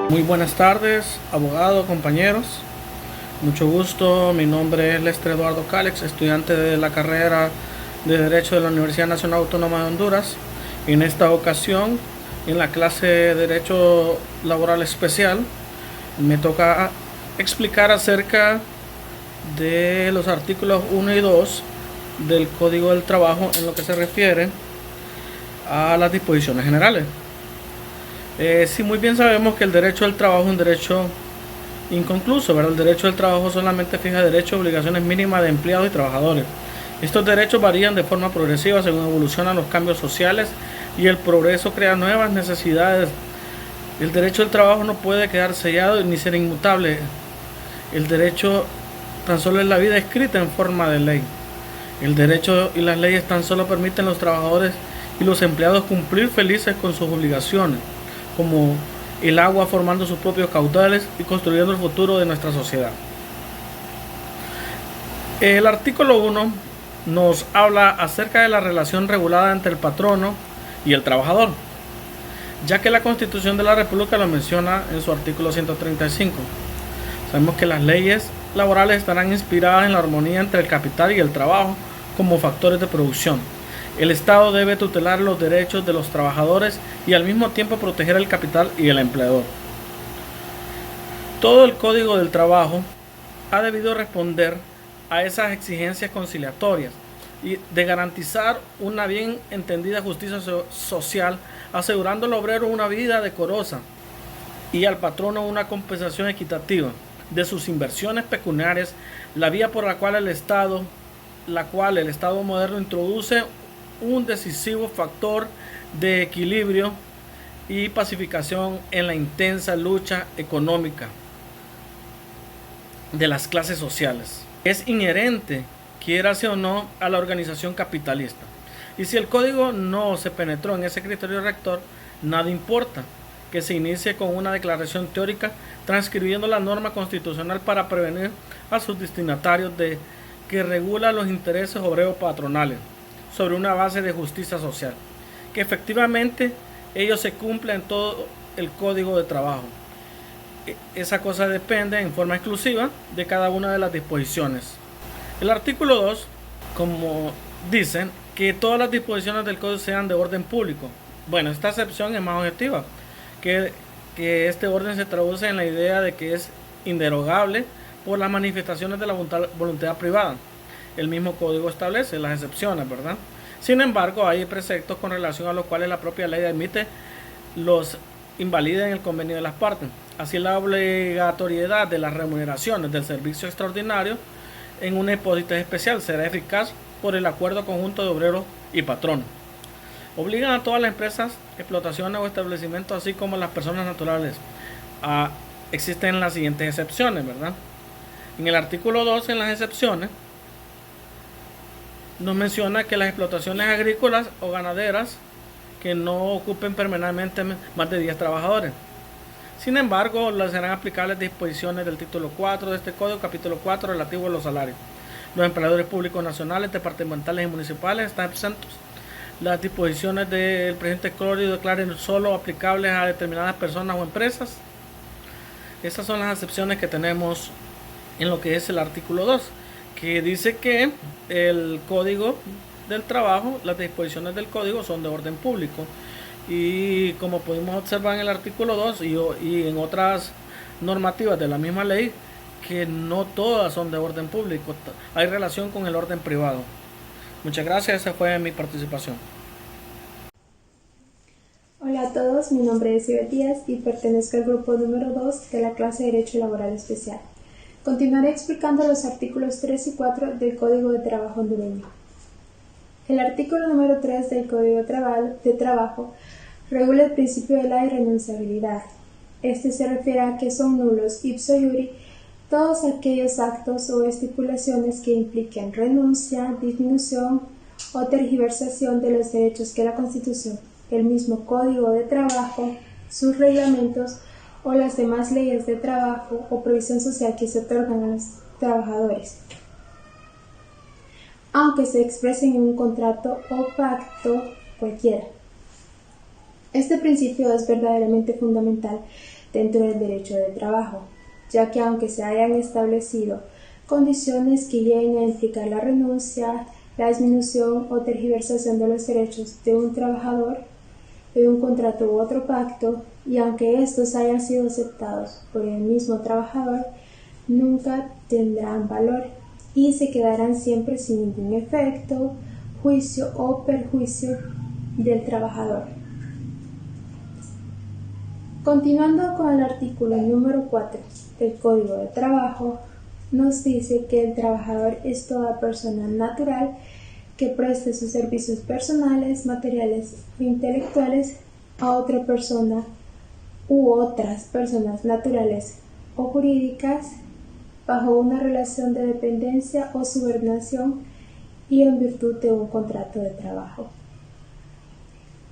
Muy buenas tardes, abogado, compañeros. Mucho gusto, mi nombre es Lester Eduardo Cálex, estudiante de la carrera de Derecho de la Universidad Nacional Autónoma de Honduras. En esta ocasión, en la clase de Derecho Laboral Especial, me toca explicar acerca de los artículos 1 y 2 del Código del Trabajo en lo que se refiere a las disposiciones generales. Sí, muy bien sabemos que el derecho al trabajo es un derecho inconcluso, ¿verdad? El derecho al trabajo solamente fija derechos y obligaciones mínimas de empleados y trabajadores. Estos derechos varían de forma progresiva según evolucionan los cambios sociales y el progreso crea nuevas necesidades. El derecho al trabajo no puede quedar sellado ni ser inmutable. El derecho tan solo es la vida escrita en forma de ley. El derecho y las leyes tan solo permiten a los trabajadores y los empleados cumplir felices con sus obligaciones, como el agua formando sus propios caudales y construyendo el futuro de nuestra sociedad. El artículo 1 nos habla acerca de la relación regulada entre el patrono y el trabajador, ya que la Constitución de la República lo menciona en su artículo 135. Sabemos que las leyes laborales estarán inspiradas en la armonía entre el capital y el trabajo como factores de producción. El Estado debe tutelar los derechos de los trabajadores y al mismo tiempo proteger el capital y el empleador. Todo el Código del Trabajo ha debido responder a esas exigencias conciliatorias y de garantizar una bien entendida justicia social, asegurando al obrero una vida decorosa y al patrono una compensación equitativa de sus inversiones pecuniarias, la vía por la cual el Estado moderno introduce un decisivo factor de equilibrio y pacificación en la intensa lucha económica de las clases sociales. Es inherente, quiérase o no, a la organización capitalista. Y si el código no se penetró en ese criterio rector, nada importa que se inicie con una declaración teórica transcribiendo la norma constitucional para prevenir a sus destinatarios de que regula los intereses obreros patronales sobre una base de justicia social, que efectivamente ellos se cumplen en todo el Código de Trabajo. Esa cosa depende en forma exclusiva de cada una de las disposiciones. El artículo 2, como dicen, que todas las disposiciones del Código sean de orden público. Bueno, esta excepción es más objetiva, que este orden se traduce en la idea de que es inderogable por las manifestaciones de la voluntad privada. El mismo código establece las excepciones, ¿verdad? Sin embargo, hay preceptos con relación a los cuales la propia ley admite los invalida en el convenio de las partes. Así, la obligatoriedad de las remuneraciones del servicio extraordinario en una hipótesis especial será eficaz por el acuerdo conjunto de obreros y patronos. Obligan a todas las empresas, explotaciones o establecimientos, así como a las personas naturales. Existen las siguientes excepciones, ¿verdad? En el artículo 2, en las excepciones, nos menciona que las explotaciones agrícolas o ganaderas que no ocupen permanentemente más de 10 trabajadores. Sin embargo, les serán aplicables disposiciones del título 4 de este código, capítulo 4, relativo a los salarios. Los empleadores públicos nacionales, departamentales y municipales están exentos. Las disposiciones del presente código declaren solo aplicables a determinadas personas o empresas. Esas son las excepciones que tenemos en lo que es el artículo 2, que dice que el Código del Trabajo, las disposiciones del Código son de orden público. Y como pudimos observar en el artículo 2 y en otras normativas de la misma ley, que no todas son de orden público, hay relación con el orden privado. Muchas gracias, esa fue mi participación. Hola a todos, mi nombre es Iber Díaz y pertenezco al grupo número 2 de la clase de Derecho Laboral Especial. Continuaré explicando los artículos 3 y 4 del Código de Trabajo hondureño. El artículo número 3 del Código de Trabajo regula el principio de la irrenunciabilidad. Este se refiere a que son nulos ipso iuri todos aquellos actos o estipulaciones que impliquen renuncia, disminución o tergiversación de los derechos que la Constitución, el mismo Código de Trabajo, sus reglamentos o las demás leyes de trabajo o provisión social que se otorgan a los trabajadores, aunque se expresen en un contrato o pacto cualquiera. Este principio es verdaderamente fundamental, dentro del derecho de trabajo, ya que aunque se hayan establecido condiciones que lleguen a implicar la renuncia, la disminución o tergiversación de los derechos de un trabajador en un contrato u otro pacto, y aunque estos hayan sido aceptados por el mismo trabajador, nunca tendrán valor y se quedarán siempre sin ningún efecto, juicio o perjuicio del trabajador. Continuando con el artículo número 4 del Código de Trabajo, nos dice que el trabajador es toda persona natural que preste sus servicios personales, materiales o intelectuales a otra persona u otras personas naturales o jurídicas bajo una relación de dependencia o subordinación y en virtud de un contrato de trabajo.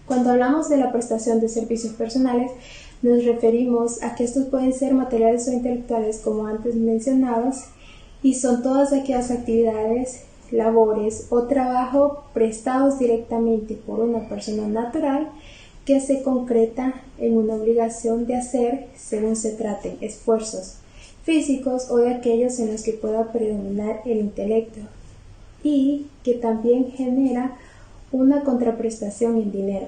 Cuando hablamos de la prestación de servicios personales, nos referimos a que estos pueden ser materiales o intelectuales, como antes mencionados, y son todas aquellas actividades, labores o trabajo prestados directamente por una persona natural que se concreta en una obligación de hacer según se traten esfuerzos físicos o de aquellos en los que pueda predominar el intelecto, y que también genera una contraprestación en dinero.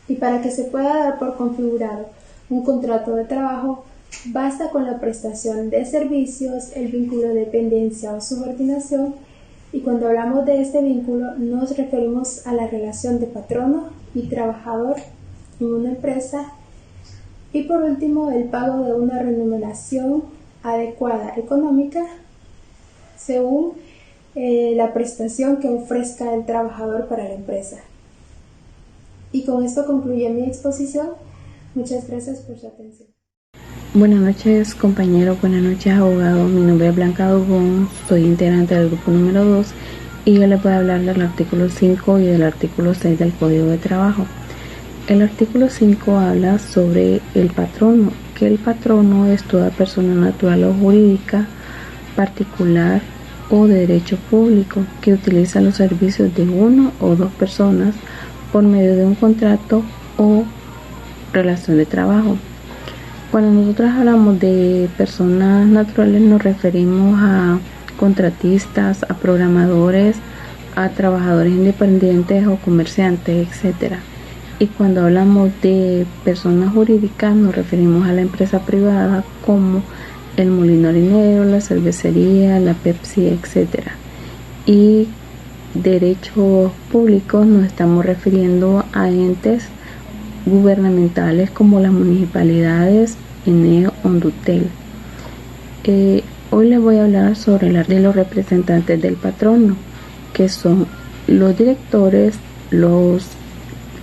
Y para que se pueda dar por configurado un contrato de trabajo, basta con la prestación de servicios, el vínculo de dependencia o subordinación, y cuando hablamos de este vínculo nos referimos a la relación de patrono y trabajador en una empresa, y por último el pago de una remuneración adecuada económica según la prestación que ofrezca el trabajador para la empresa. Y con esto concluye mi exposición. Muchas gracias por su atención. Buenas noches, compañero. Buenas noches, abogado. Mi nombre es Blanca Dugón, soy integrante del grupo número 2 y yo les voy a hablar del artículo 5 y del artículo 6 del Código de Trabajo. El artículo 5 habla sobre el patrono, que el patrono es toda persona natural o jurídica, particular o de derecho público que utiliza los servicios de uno o dos personas por medio de un contrato o relación de trabajo. Cuando nosotros hablamos de personas naturales nos referimos a contratistas, a programadores, a trabajadores independientes o comerciantes, etc. Y cuando hablamos de personas jurídicas nos referimos a la empresa privada como el molino harinero, la cervecería, la Pepsi, etc. Y derechos públicos nos estamos refiriendo a entes gubernamentales como las municipalidades, ENEO, Ondutel. Hoy les voy a hablar sobre de los representantes del patrono, que son los directores, los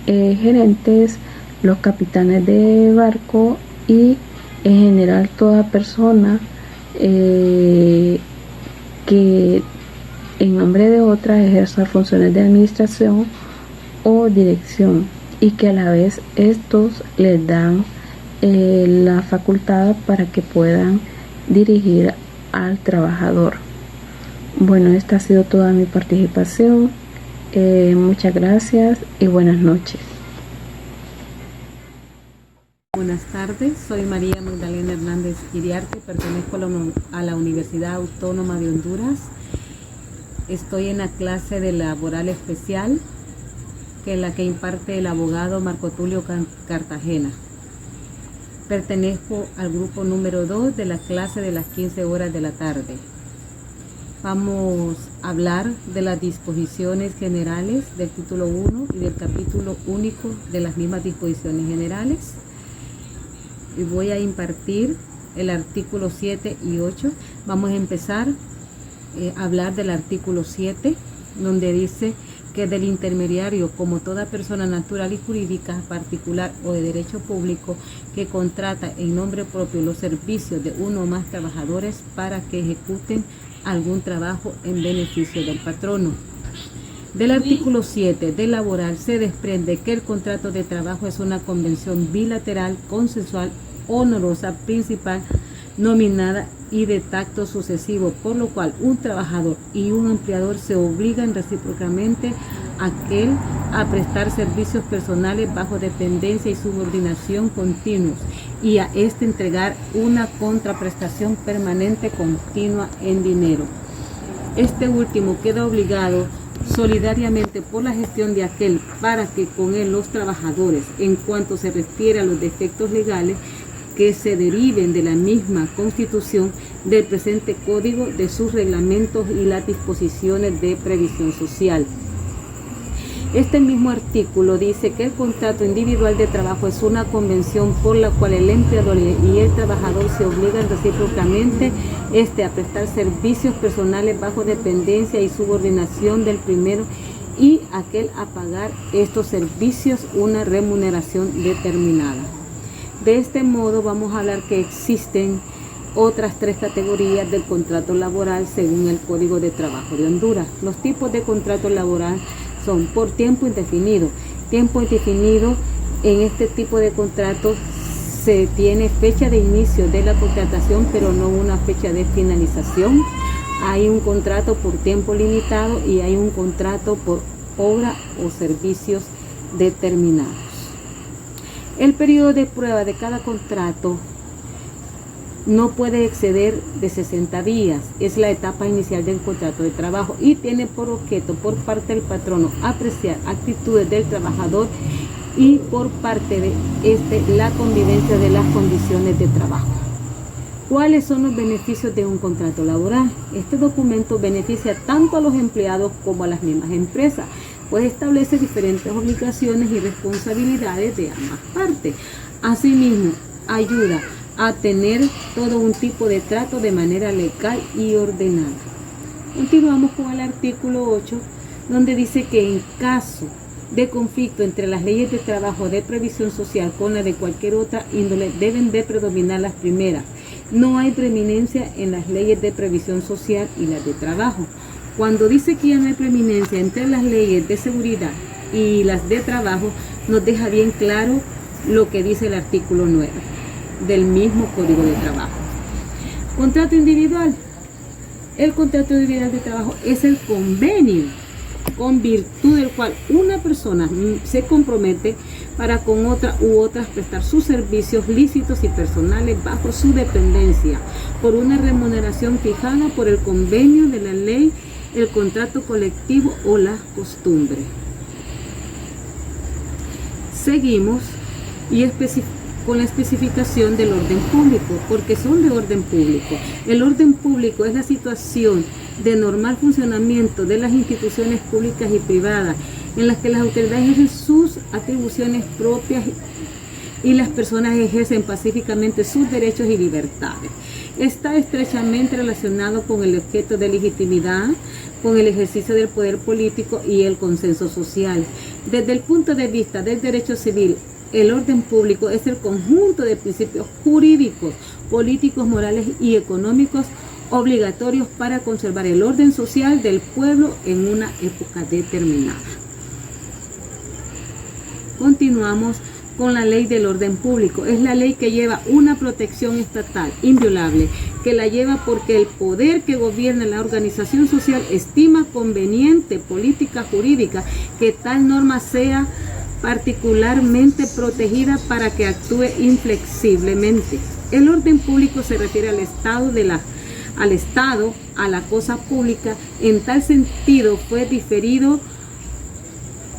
gerentes, los capitanes de barco y en general toda persona que en nombre de otra ejerza funciones de administración o dirección, y que a la vez estos les dan la facultad para que puedan dirigir al trabajador. Bueno, esta ha sido toda mi participación. Muchas gracias y buenas noches. Buenas tardes, soy María Magdalena Hernández Iriarte, pertenezco a la Universidad Autónoma de Honduras. Estoy en la clase de laboral especial, que es la que imparte el abogado Marco Tulio Cartagena. Pertenezco al grupo número 2 de la clase de las 15 horas de la tarde. Vamos a hablar de las disposiciones generales del título 1 y del capítulo único de las mismas disposiciones generales. Y voy a impartir el artículo 7 y 8. Vamos a empezar a hablar del artículo 7, donde dice que del intermediario, como toda persona natural y jurídica, particular o de derecho público, que contrata en nombre propio los servicios de uno o más trabajadores para que ejecuten algún trabajo en beneficio del patrono. Del artículo 7 del laboral se desprende que el contrato de trabajo es una convención bilateral, consensual, honorosa, principal, nominada y de tacto sucesivo, por lo cual un trabajador y un empleador se obligan recíprocamente aquel a prestar servicios personales bajo dependencia y subordinación continuos, y a este entregar una contraprestación permanente continua en dinero. Este último queda obligado solidariamente por la gestión de aquel para que con él los trabajadores, en cuanto se refiere a los defectos legales que se deriven de la misma Constitución, del presente Código, de sus reglamentos y las disposiciones de previsión social. Este mismo artículo dice que el contrato individual de trabajo es una convención por la cual el empleador y el trabajador se obligan recíprocamente a prestar servicios personales bajo dependencia y subordinación del primero, y aquel a pagar estos servicios una remuneración determinada. De este modo vamos a hablar que existen otras 3 categorías del contrato laboral según el Código de Trabajo de Honduras. Los tipos de contrato laboral son por tiempo indefinido. Tiempo indefinido, en este tipo de contratos se tiene fecha de inicio de la contratación, pero no una fecha de finalización. Hay un contrato por tiempo limitado y hay un contrato por obra o servicios determinados. El periodo de prueba de cada contrato no puede exceder de 60 días. Es la etapa inicial del contrato de trabajo y tiene por objeto por parte del patrono apreciar actitudes del trabajador y por parte de la convivencia de las condiciones de trabajo. ¿Cuáles son los beneficios de un contrato laboral? Este documento beneficia tanto a los empleados como a las mismas empresas, pues establece diferentes obligaciones y responsabilidades de ambas partes. Asimismo, ayuda a tener todo un tipo de trato de manera legal y ordenada. Continuamos con el artículo 8, donde dice que en caso de conflicto entre las leyes de trabajo de previsión social con la de cualquier otra índole, deben de predominar las primeras. No hay preeminencia en las leyes de previsión social y las de trabajo. Cuando dice que ya no hay preeminencia entre las leyes de seguridad y las de trabajo, nos deja bien claro lo que dice el artículo 9 del mismo Código de Trabajo. Contrato individual. El contrato individual de trabajo es el convenio con virtud del cual una persona se compromete para con otra u otras prestar sus servicios lícitos y personales bajo su dependencia por una remuneración fijada por el convenio de la ley, el contrato colectivo o la costumbre. Seguimos y con la especificación del orden público, porque son de orden público. El orden público es la situación de normal funcionamiento de las instituciones públicas y privadas, en las que las autoridades ejercen sus atribuciones propias y las personas ejercen pacíficamente sus derechos y libertades. Está estrechamente relacionado con el objeto de legitimidad, con el ejercicio del poder político y el consenso social. Desde el punto de vista del derecho civil, el orden público es el conjunto de principios jurídicos, políticos, morales y económicos obligatorios para conservar el orden social del pueblo en una época determinada. Continuamos con la ley del orden público. Es la ley que lleva una protección estatal inviolable, que la lleva porque el poder que gobierna la organización social estima conveniente política jurídica que tal norma sea particularmente protegida para que actúe inflexiblemente. El orden público se refiere al Estado, a la cosa pública. En tal sentido fue diferido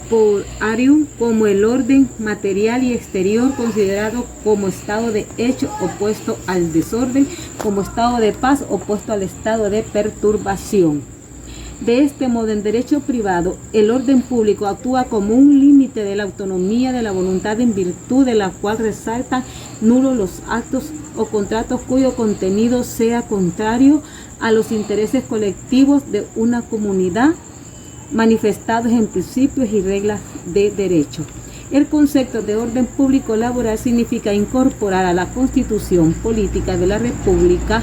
por Arium como el orden material y exterior, considerado como estado de hecho opuesto al desorden, como estado de paz opuesto al estado de perturbación. De este modo, en derecho privado, el orden público actúa como un límite de la autonomía de la voluntad, en virtud de la cual resaltan nulos los actos o contratos cuyo contenido sea contrario a los intereses colectivos de una comunidad, manifestados en principios y reglas de derecho. El concepto de orden público laboral significa incorporar a la Constitución Política de la República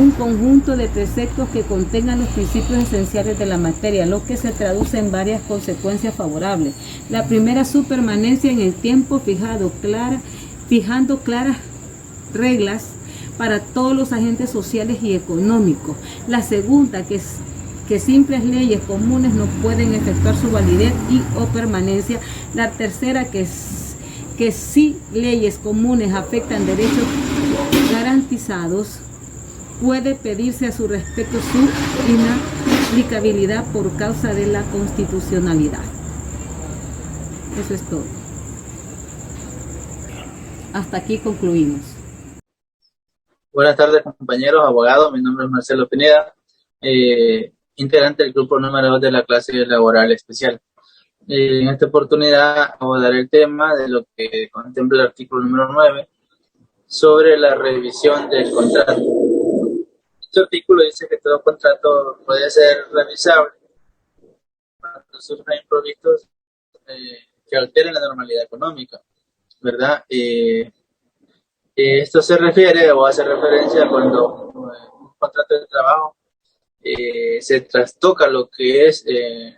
un conjunto de preceptos que contengan los principios esenciales de la materia, lo que se traduce en varias consecuencias favorables. La primera, su permanencia en el tiempo fijando claras reglas para todos los agentes sociales y económicos. La segunda, que que simples leyes comunes no pueden efectuar su validez y o permanencia. La tercera, que si leyes comunes afectan derechos garantizados, puede pedirse a su respecto su inaplicabilidad por causa de la constitucionalidad. Eso es todo. Hasta aquí concluimos. Buenas tardes, compañeros, abogados. Mi nombre es Marcelo Pineda, integrante del grupo número 2 de la clase laboral especial. En esta oportunidad abordaré el tema de lo que contempla el artículo número 9 sobre la revisión del contrato. Este artículo dice que todo contrato puede ser revisable cuando surjan imprevistos que alteren la normalidad económica, ¿verdad? Esto se refiere o hace referencia cuando un contrato de trabajo se trastoca lo que es el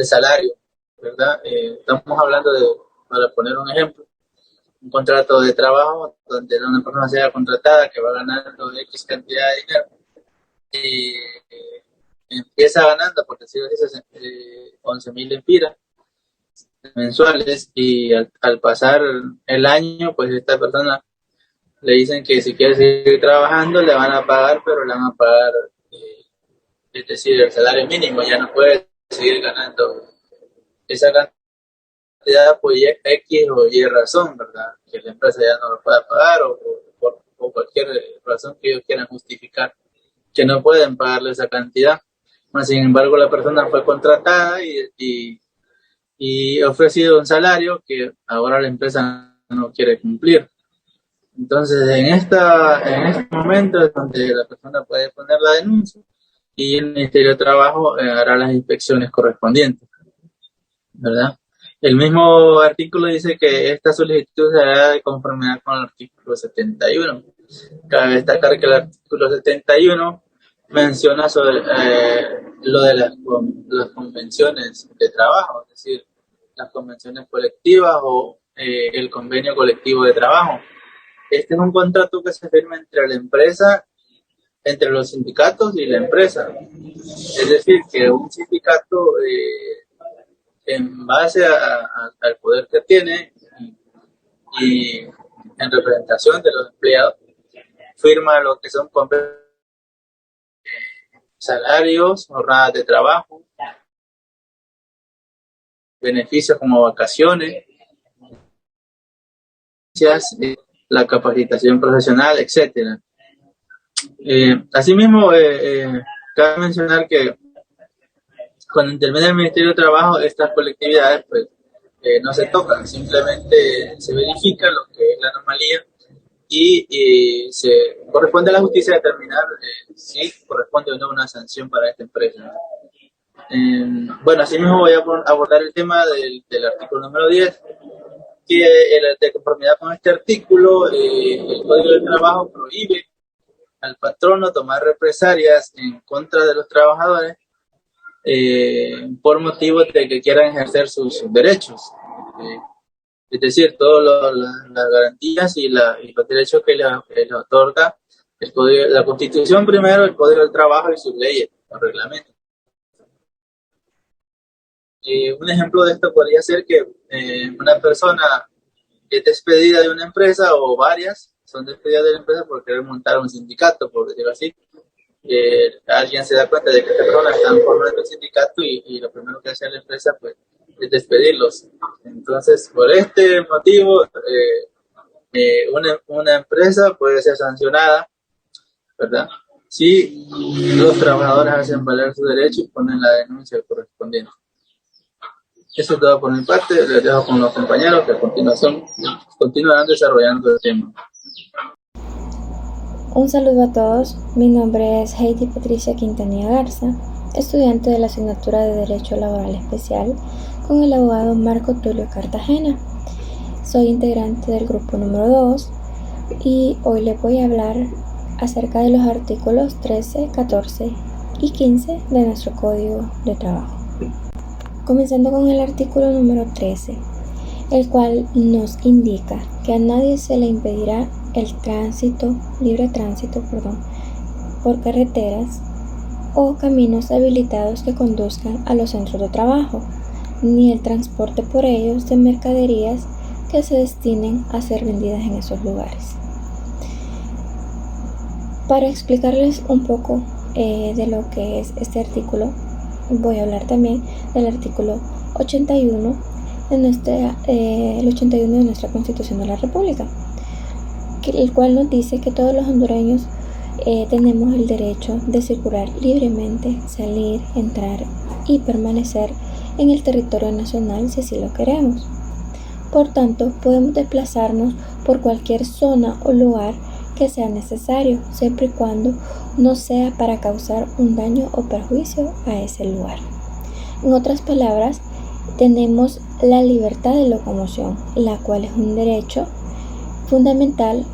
salario, ¿verdad? Estamos hablando de, para poner un ejemplo, un contrato de trabajo donde una persona sea contratada que va ganando X cantidad de dinero y empieza ganando, por decirlo así, 11.000 lempiras mensuales, y al pasar el año, pues esta persona le dicen que si quiere seguir trabajando le van a pagar, pero le van a pagar, es decir, el salario mínimo, ya no puede seguir ganando esa cantidad por X o Y razón, ¿verdad? Que la empresa ya no lo pueda pagar o por cualquier razón que ellos quieran justificar que no pueden pagarle esa cantidad. Sin embargo, la persona fue contratada y ofrecido un salario que ahora la empresa no quiere cumplir. Entonces, en este momento es donde la persona puede poner la denuncia y el Ministerio de Trabajo hará las inspecciones correspondientes, ¿verdad? El mismo artículo dice que esta solicitud se hará de conformidad con el artículo 71. Cabe destacar que el artículo 71 menciona sobre lo de las convenciones de trabajo, es decir, las convenciones colectivas o el convenio colectivo de trabajo. Este es un contrato que se firma entre la empresa, entre los sindicatos y la empresa. Es decir, que un sindicato, en base al poder que tiene y en representación de los empleados, firma lo que son salarios, jornadas de trabajo, beneficios como vacaciones, la capacitación profesional, etcétera. Asimismo, cabe mencionar que cuando interviene el Ministerio de Trabajo, estas colectividades pues no se tocan, simplemente se verifica lo que es la anomalía y se corresponde a la justicia determinar si corresponde o no una sanción para esta empresa. Bueno, asimismo voy a abordar el tema del artículo número 10, que de conformidad con este artículo, el Código del Trabajo prohíbe al patrono tomar represalias en contra de los trabajadores por motivo de que quieran ejercer sus derechos. Es decir, todas las garantías y los derechos que les otorga la Constitución primero, el Código del Trabajo y sus leyes, los reglamentos. Un ejemplo de esto podría ser que una persona es despedida de una empresa, o varias son despedidas de la empresa por querer montar un sindicato, por decirlo así. Alguien se da cuenta de que estas personas están formando el sindicato y lo primero que hace la empresa pues es despedirlos. Entonces, por este motivo, una empresa puede ser sancionada, ¿verdad? Si los trabajadores hacen valer su derecho y ponen la denuncia correspondiente. Eso es todo por mi parte. Les dejo con los compañeros que a continuación continuarán desarrollando el tema. Un saludo a todos. Mi nombre es Heidi Patricia Quintanilla Garza, estudiante de la asignatura de Derecho Laboral Especial con el abogado Marco Tulio Cartagena. Soy integrante del grupo número 2 y hoy les voy a hablar acerca de los artículos 13, 14 y 15 de nuestro Código de Trabajo. Comenzando con el artículo número 13, el cual nos indica que a nadie se le impedirá el libre tránsito por carreteras o caminos habilitados que conduzcan a los centros de trabajo, ni el transporte por ellos de mercaderías que se destinen a ser vendidas en esos lugares. Para explicarles un poco de lo que es este artículo, voy a hablar también del artículo 81 el 81 de nuestra Constitución de la República, el cual nos dice que todos los hondureños tenemos el derecho de circular libremente, salir, entrar y permanecer en el territorio nacional si así lo queremos. Por tanto, podemos desplazarnos por cualquier zona o lugar que sea necesario, siempre y cuando no sea para causar un daño o perjuicio a ese lugar. En otras palabras, tenemos la libertad de locomoción, la cual es un derecho fundamental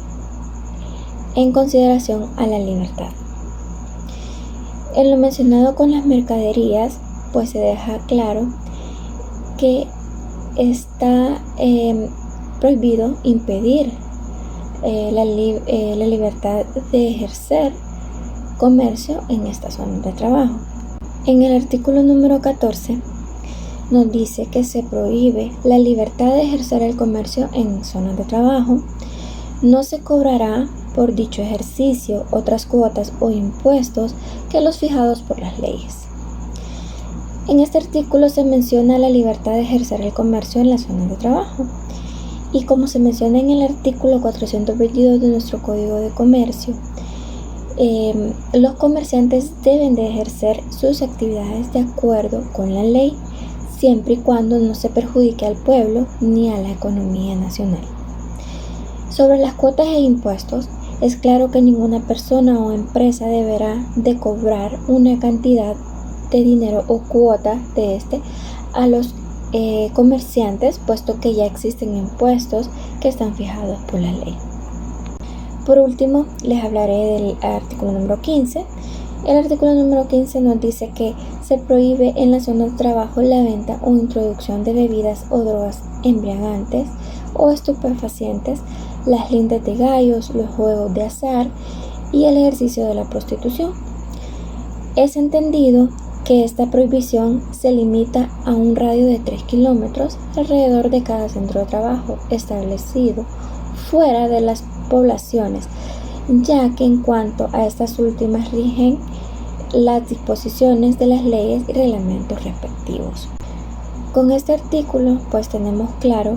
en consideración a la libertad. En lo mencionado con las mercaderías, pues se deja claro que está prohibido impedir la libertad de ejercer comercio en esta zona de trabajo. En el artículo número 14 nos dice que se prohíbe la libertad de ejercer el comercio en zonas de trabajo. No se cobrará por dicho ejercicio otras cuotas o impuestos que los fijados por las leyes. En este artículo se menciona la libertad de ejercer el comercio en las zonas de trabajo. Y como se menciona en el artículo 422 de nuestro Código de Comercio, los comerciantes deben de ejercer sus actividades de acuerdo con la ley, siempre y cuando no se perjudique al pueblo ni a la economía nacional. Sobre las cuotas e impuestos, es claro que ninguna persona o empresa deberá de cobrar una cantidad de dinero o cuota de a los comerciantes, puesto que ya existen impuestos que están fijados por la ley. Por último, les hablaré del artículo número 15. El artículo número 15 nos dice que se prohíbe en la zona de trabajo la venta o introducción de bebidas o drogas embriagantes o estupefacientes, las lindes de gallos, los juegos de azar y el ejercicio de la prostitución. Es entendido que esta prohibición se limita a un radio de 3 kilómetros alrededor de cada centro de trabajo establecido fuera de las poblaciones, ya que en cuanto a estas últimas rigen las disposiciones de las leyes y reglamentos respectivos. Con este artículo pues tenemos claro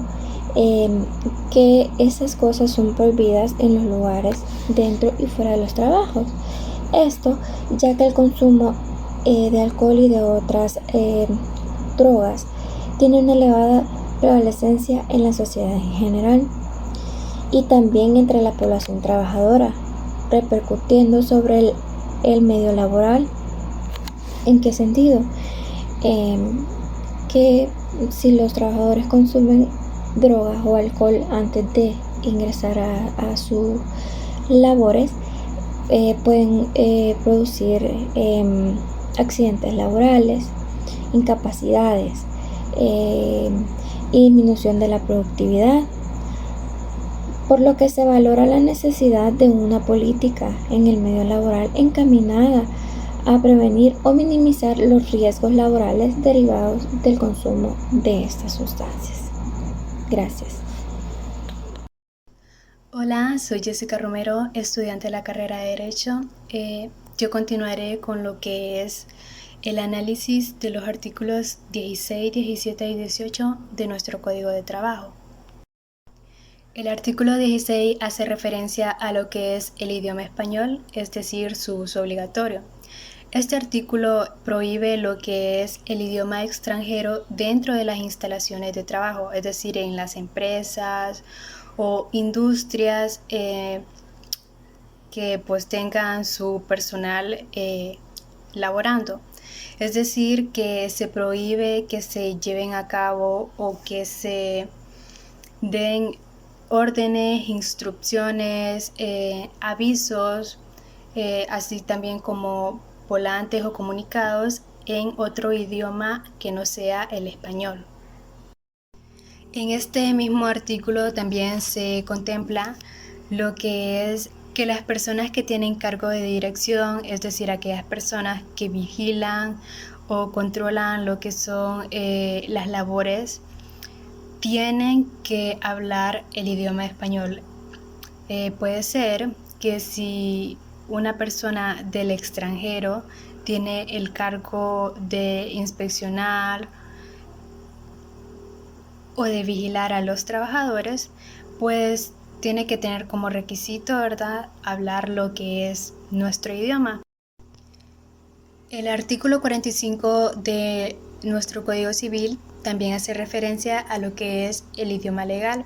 que esas cosas son prohibidas en los lugares dentro y fuera de los trabajos. Esto ya que el consumo de alcohol y de otras drogas tiene una elevada prevalecencia en la sociedad en general y también entre la población trabajadora, repercutiendo sobre el medio laboral. ¿En qué sentido? Que si los trabajadores consumen drogas o alcohol antes de ingresar a sus labores, pueden producir accidentes laborales, incapacidades y disminución de la productividad, por lo que se valora la necesidad de una política en el medio laboral encaminada a prevenir o minimizar los riesgos laborales derivados del consumo de estas sustancias. Gracias. Hola, soy Jessica Romero, estudiante de la carrera de Derecho. Yo continuaré con lo que es el análisis de los artículos 16, 17 y 18 de nuestro Código de Trabajo. El artículo 16 hace referencia a lo que es el idioma español, es decir, su uso obligatorio. Este artículo prohíbe lo que es el idioma extranjero dentro de las instalaciones de trabajo, es decir, en las empresas o industrias que pues tengan su personal laborando. Es decir, que se prohíbe que se lleven a cabo o que se den órdenes, instrucciones, avisos, así también como volantes o comunicados en otro idioma que no sea el español. En este mismo artículo también se contempla lo que es que las personas que tienen cargo de dirección, es decir, aquellas personas que vigilan o controlan lo que son las labores, tienen que hablar el idioma español. Puede ser que si una persona del extranjero tiene el cargo de inspeccionar o de vigilar a los trabajadores, pues tiene que tener como requisito, ¿verdad?, hablar lo que es nuestro idioma. El artículo 45 de nuestro Código Civil también hace referencia a lo que es el idioma legal,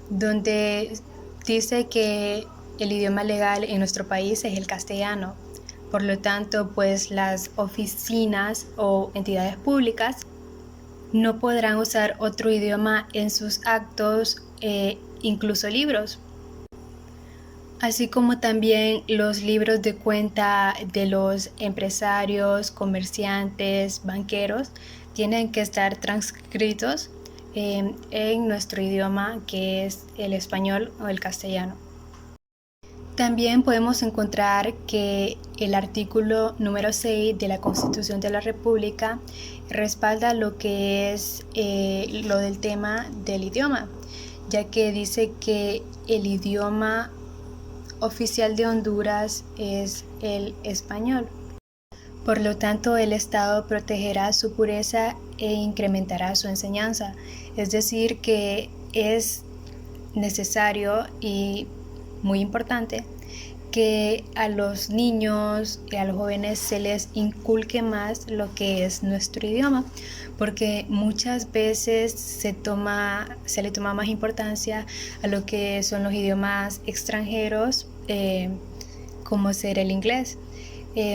donde dice que el idioma legal en nuestro país es el castellano. Por lo tanto, pues las oficinas o entidades públicas no podrán usar otro idioma en sus actos, incluso libros. Así como también los libros de cuenta de los empresarios, comerciantes, banqueros, tienen que estar transcritos en nuestro idioma, que es el español o el castellano. También podemos encontrar que el artículo número 6 de la Constitución de la República respalda lo que es lo del tema del idioma, ya que dice que el idioma oficial de Honduras es el español. Por lo tanto, el Estado protegerá su pureza e incrementará su enseñanza. Es decir, que es necesario y muy importante que a los niños y a los jóvenes se les inculque más lo que es nuestro idioma, porque muchas veces se le toma más importancia a lo que son los idiomas extranjeros, como ser el inglés.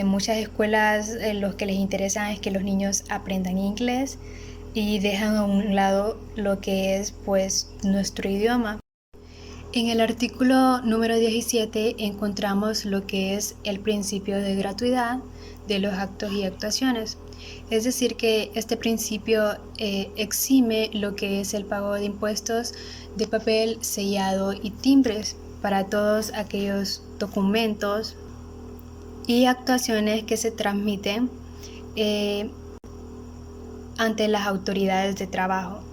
Muchas escuelas lo que les interesa es que los niños aprendan inglés y dejan a un lado lo que es pues nuestro idioma. En el artículo número 17 encontramos lo que es el principio de gratuidad de los actos y actuaciones. Es decir, que este principio exime lo que es el pago de impuestos de papel, sellado y timbres para todos aquellos documentos y actuaciones que se transmiten ante las autoridades de trabajo.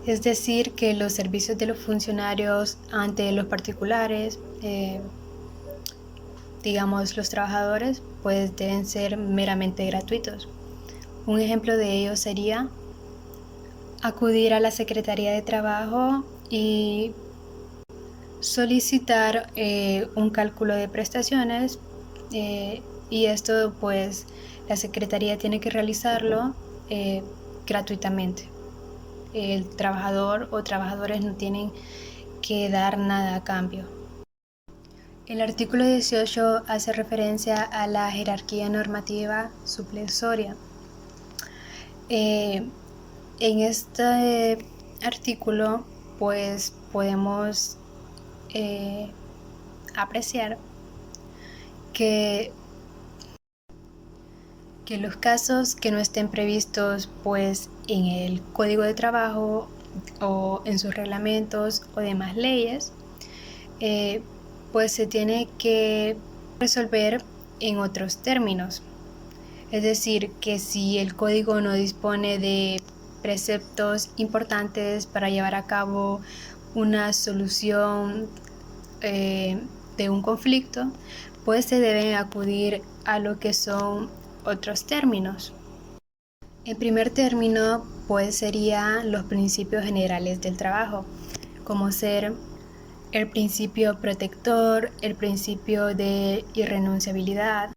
Es decir, que los servicios de los funcionarios ante los particulares, digamos los trabajadores, pues deben ser meramente gratuitos. Un ejemplo de ello sería acudir a la Secretaría de Trabajo y solicitar un cálculo de prestaciones, y esto pues la Secretaría tiene que realizarlo gratuitamente. El trabajador o trabajadores no tienen que dar nada a cambio. El artículo 18 hace referencia a la jerarquía normativa suplesoria. En este artículo pues podemos apreciar que los casos que no estén previstos pues en el Código de Trabajo o en sus reglamentos o demás leyes, pues se tiene que resolver en otros términos. Es decir, que si el código no dispone de preceptos importantes para llevar a cabo una solución de un conflicto, pues se deben acudir a lo que son otros términos. En primer término, pues serían los principios generales del trabajo, como ser el principio protector, el principio de irrenunciabilidad,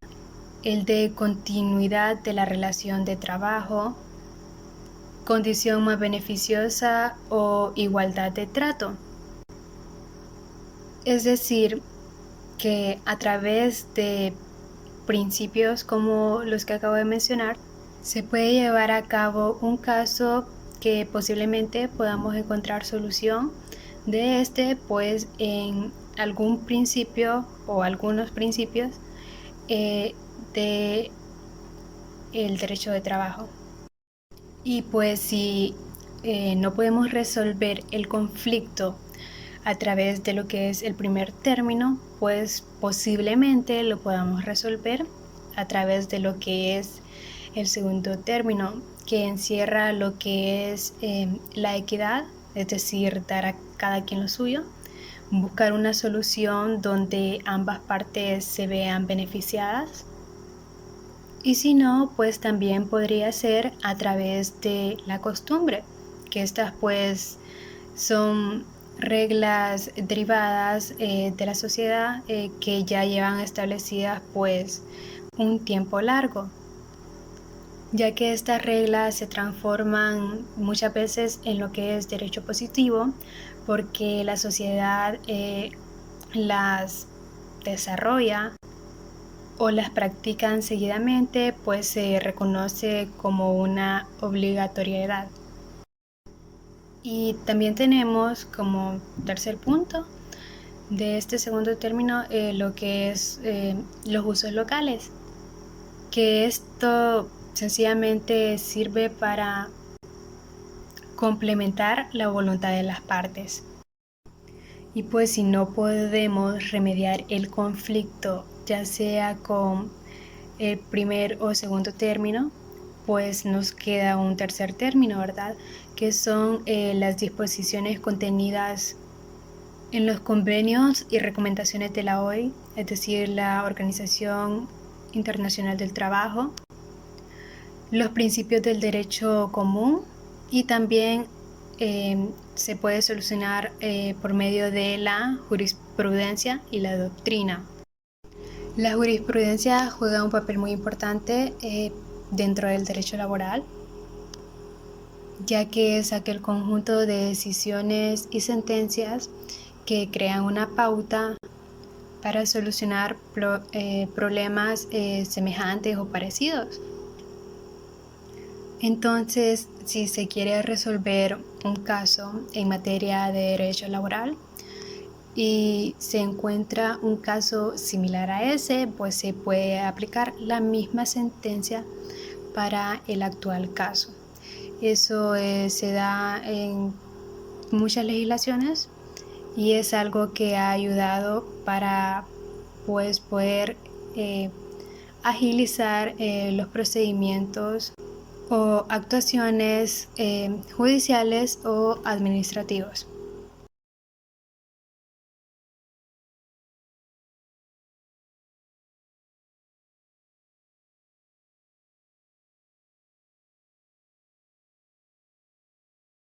el de continuidad de la relación de trabajo, condición más beneficiosa o igualdad de trato. Es decir, que a través de principios como los que acabo de mencionar, se puede llevar a cabo un caso que posiblemente podamos encontrar solución de este, pues en algún principio o algunos principios de el derecho de trabajo. Y pues si no podemos resolver el conflicto a través de lo que es el primer término, pues posiblemente lo podamos resolver a través de lo que es el segundo término, que encierra lo que es la equidad, es decir, dar a cada quien lo suyo, buscar una solución donde ambas partes se vean beneficiadas. Y si no, pues también podría ser a través de la costumbre, que estas pues son reglas derivadas de la sociedad que ya llevan establecidas pues un tiempo largo, ya que estas reglas se transforman muchas veces en lo que es derecho positivo, porque la sociedad las desarrolla o las practican seguidamente, pues se reconoce como una obligatoriedad. Y también tenemos como tercer punto de este segundo término lo que es los usos locales, que esto sencillamente sirve para complementar la voluntad de las partes. Y pues si no podemos remediar el conflicto, ya sea con el primer o segundo término, pues nos queda un tercer término, ¿verdad? Que son las disposiciones contenidas en los convenios y recomendaciones de la OIT, es decir, la Organización Internacional del Trabajo, los principios del derecho común, y también se puede solucionar por medio de la jurisprudencia y la doctrina. La jurisprudencia juega un papel muy importante dentro del derecho laboral, ya que es aquel conjunto de decisiones y sentencias que crean una pauta para solucionar problemas semejantes o parecidos. Entonces, si se quiere resolver un caso en materia de derecho laboral y se encuentra un caso similar a ese, pues se puede aplicar la misma sentencia para el actual caso. Eso se da en muchas legislaciones y es algo que ha ayudado para pues, poder agilizar los procedimientos o actuaciones judiciales o administrativos.